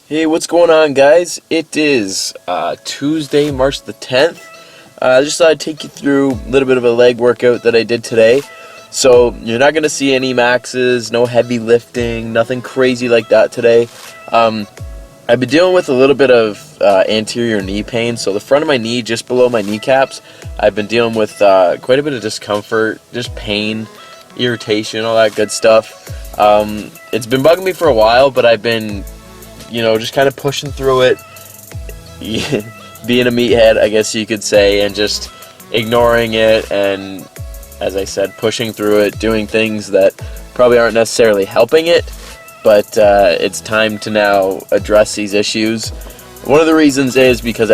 Hey, what's going on, guys? It is Tuesday, March the 10th. I just thought I'd take you through a little bit of a leg workout that I did today. So you're not going to see any maxes, no heavy lifting, nothing crazy like that today. I've been dealing with a little bit of anterior knee pain. So the front of my knee, just below my kneecaps, I've been dealing with quite a bit of discomfort, just pain, irritation, all that good stuff. It's been bugging me for a while, but I've been just kind of pushing through it, being a meathead, I guess you could say, and just ignoring it, and as I said, pushing through it, doing things that probably aren't necessarily helping it, but it's time to now address these issues. One of the reasons is because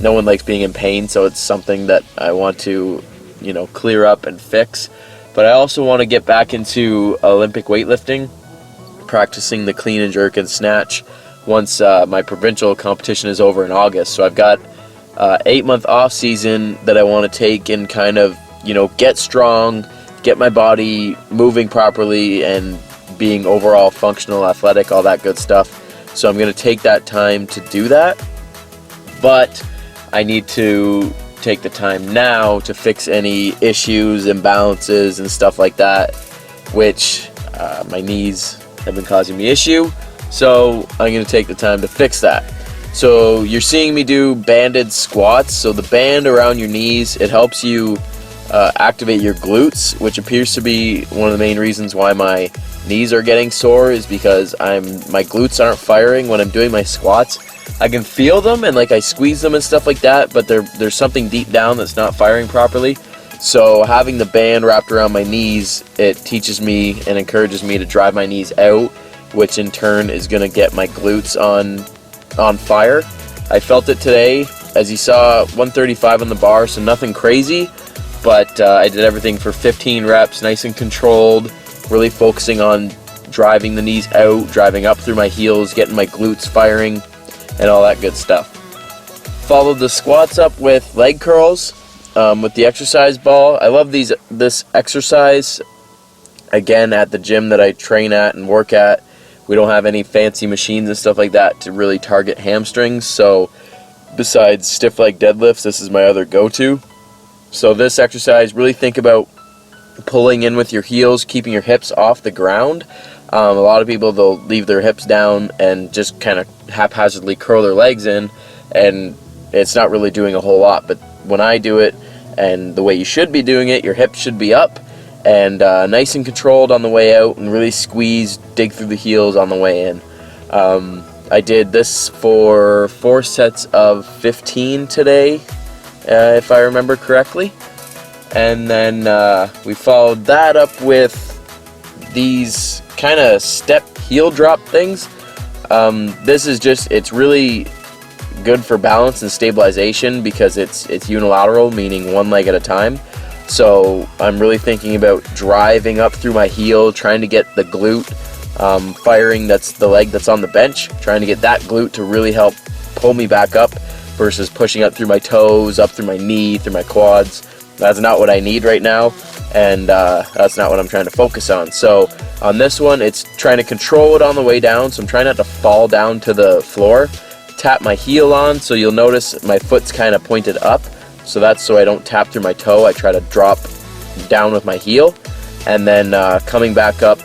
no one likes being in pain, so it's something that I want to, clear up and fix. But I also want to get back into Olympic weightlifting, practicing the clean and jerk and snatch once my provincial competition is over in August. So I've got 8-month off season that I want to take and kind of get strong, get my body moving properly and being overall functional, athletic, all that good stuff. So I'm going to take that time to do that, but I need to take the time now to fix any issues, imbalances and stuff like that, which my knees have been causing me issue, so I'm going to take the time to fix that. So you're seeing me do banded squats. So the band around your knees, it helps you activate your glutes, which appears to be one of the main reasons why my knees are getting sore, is because my glutes aren't firing when I'm doing my squats. I can feel them and I squeeze them and stuff like that, but there's something deep down that's not firing properly. So having the band wrapped around my knees, it teaches me and encourages me to drive my knees out, which in turn is going to get my glutes on fire. I felt it today. As you saw, 135 on the bar, so nothing crazy, but I did everything for 15 reps, nice and controlled, really focusing on driving the knees out, driving up through my heels, getting my glutes firing, and all that good stuff. Followed the squats up with leg curls. With the exercise ball. I love this exercise. Again, at the gym that I train at and work at, we don't have any fancy machines and stuff like that to really target hamstrings, so besides stiff leg deadlifts, this is my other go-to. So this exercise, really think about pulling in with your heels, keeping your hips off the ground. A lot of people, they'll leave their hips down and just kind of haphazardly curl their legs in, and it's not really doing a whole lot. But when I do it, and the way you should be doing it, your hips should be up and nice and controlled on the way out, and really squeeze, dig through the heels on the way in. I did this for 4 sets of 15 today, if I remember correctly. And then we followed that up with these kind of step heel drop things. This is it's really good for balance and stabilization because it's unilateral, meaning one leg at a time. So I'm really thinking about driving up through my heel, trying to get the glute firing. That's the leg that's on the bench, trying to get that glute to really help pull me back up versus pushing up through my toes, up through my knee, through my quads. That's not what I need right now, and that's not what I'm trying to focus on. So on this one, it's trying to control it on the way down, so I'm trying not to fall down to the floor. Tap my heel on, so you'll notice my foot's kind of pointed up, so that's so I don't tap through my toe. I try to drop down with my heel, and then coming back up,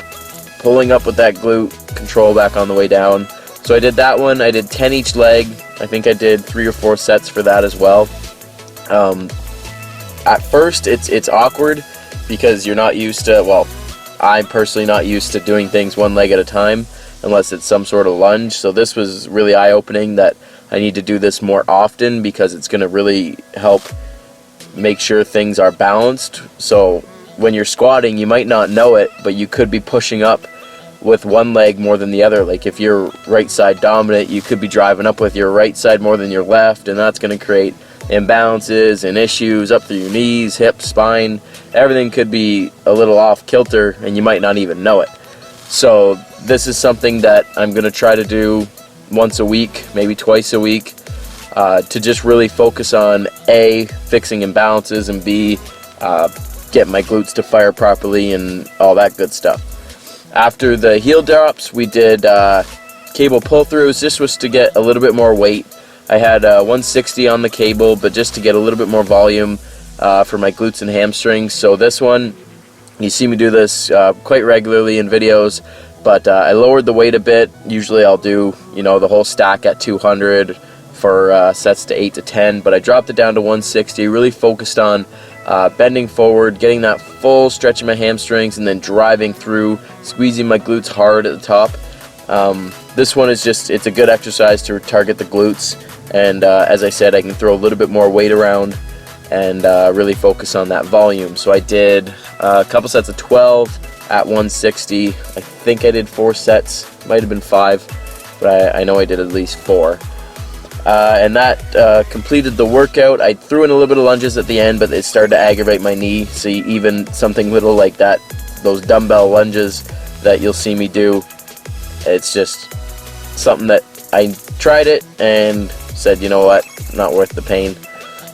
pulling up with that glute, control back on the way down. So I did that one. I did 10 each leg. I think I did 3 or 4 sets for that as well. At first it's awkward because you're not used to, well, I'm personally not used to doing things one leg at a time unless it's some sort of lunge. So this was really eye-opening that I need to do this more often because it's going to really help make sure things are balanced. So when you're squatting, you might not know it, but you could be pushing up with one leg more than the other. Like if you're right side dominant, you could be driving up with your right side more than your left, and that's going to create imbalances and issues up through your knees, hips, spine. Everything could be a little off kilter and you might not even know it. So this is something that I'm going to try to do once a week, maybe twice a week, to just really focus on A, fixing imbalances, and B, get my glutes to fire properly and all that good stuff. After the heel drops, we did cable pull-throughs. This was to get a little bit more weight. I had 160 on the cable, but just to get a little bit more volume for my glutes and hamstrings. So this one, you see me do this quite regularly in videos, but I lowered the weight a bit. Usually I'll do, you know, the whole stack at 200 for sets to 8 to 10, but I dropped it down to 160, really focused on bending forward, getting that full stretch in my hamstrings, and then driving through, squeezing my glutes hard at the top. This one is just, it's a good exercise to target the glutes, and as I said, I can throw a little bit more weight around and really focus on that volume. So I did a couple sets of 12 at 160. I think I did 4 sets, might have been 5, but I know I did at least 4. And that completed the workout. I threw in a little bit of lunges at the end, but it started to aggravate my knee. So even something little like that, those dumbbell lunges that you'll see me do, it's just something that I tried it and said, you know what, not worth the pain.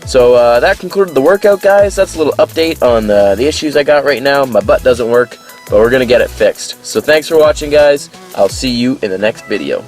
So that concluded the workout, guys. That's a little update on the issues I got right now. My butt doesn't work, but we're going to get it fixed. So thanks for watching, guys. I'll see you in the next video.